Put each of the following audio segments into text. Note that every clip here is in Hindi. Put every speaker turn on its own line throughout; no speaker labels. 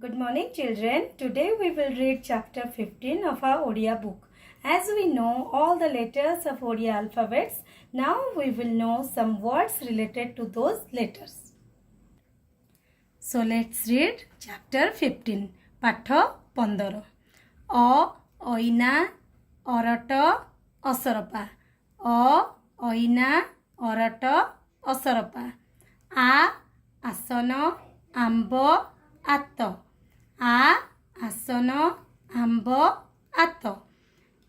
Good morning children. Today we will read chapter 15 of our Odia book. As we know all the letters of Odia alphabets, now we will know some words related to those letters. So let's read chapter 15. Patha 15. O, oina, orata, asarapa. O, oina, orata, asarapa. A, asana, ambo, ato. आ आसन आंब आत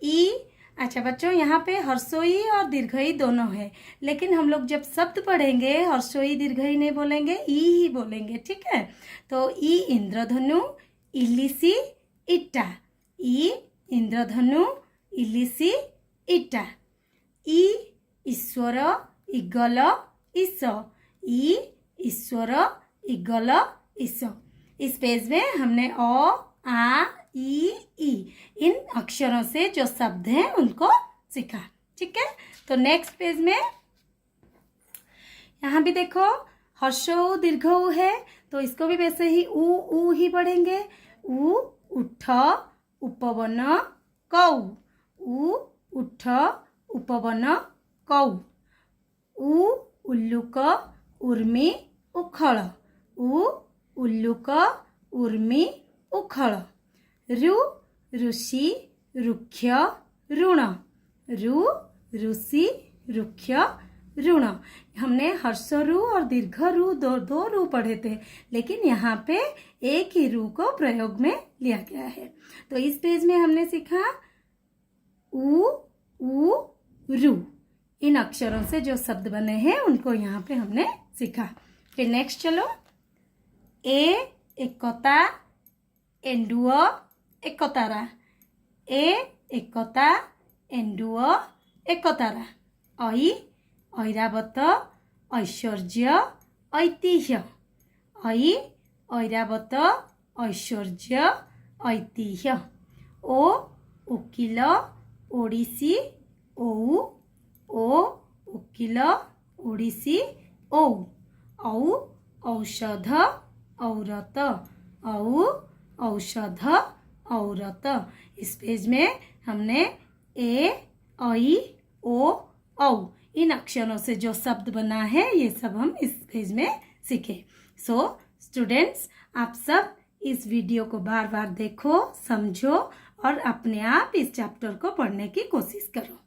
ई। अच्छा बच्चों, यहाँ पे हर्षोई और दीर्घई दोनों है, लेकिन हम लोग जब शब्द पढ़ेंगे हर्षोई दीर्घई नहीं बोलेंगे, ई ही बोलेंगे, ठीक है। तो ई इंद्रधनु इलिसी इटा, ई इंद्रधनु इलिसी इटा। ई ईश्वर इगल ईश, ई ईश्वर इगल ईश। इस पेज में हमने ओ, आ, ई इन अक्षरों से जो शब्द हैं उनको सीखा, ठीक है। तो नेक्स्ट पेज में यहाँ भी देखो हर्षो दीर्घऊ है, तो इसको भी वैसे ही ऊ ही पढ़ेंगे। ऊ उठ उपवन कौ, ऊ उठ उपवन कौ। ऊ उल्लुक उर्मी उखल, ऊ उल्लुक उर्मी उखल। रु ऋषि रुक्ष ऋण, रु ऋषि रुक्ष ऋण। हमने हर्षरु और दीर्घरु दो रु पढ़े थे, लेकिन यहाँ पे एक ही रु को प्रयोग में लिया गया है। तो इस पेज में हमने सीखा उ रु, इन अक्षरों से जो शब्द बने हैं उनको यहाँ पे हमने सीखा। फिर नेक्स्ट चलो। ए एकता एंडुअ एकतारा, ए एकता एंडुअ एकतारा। ऐ ऐरावत ऐश्वर्य ऐतिह्य, ऐ ऐरावत ऐश्वर्य ऐतिह्य। ओ उकिल ओडिसी ओउ, ओ उकिल ओडिसी ओउ। औ औषध औरत, औ औषध औरत। इस पेज में हमने ए ऐ ओ औ इन अक्षरों से जो शब्द बना है ये सब हम इस पेज में सीखे। सो स्टूडेंट्स, आप सब इस वीडियो को बार बार देखो, समझो और अपने आप इस चैप्टर को पढ़ने की कोशिश करो।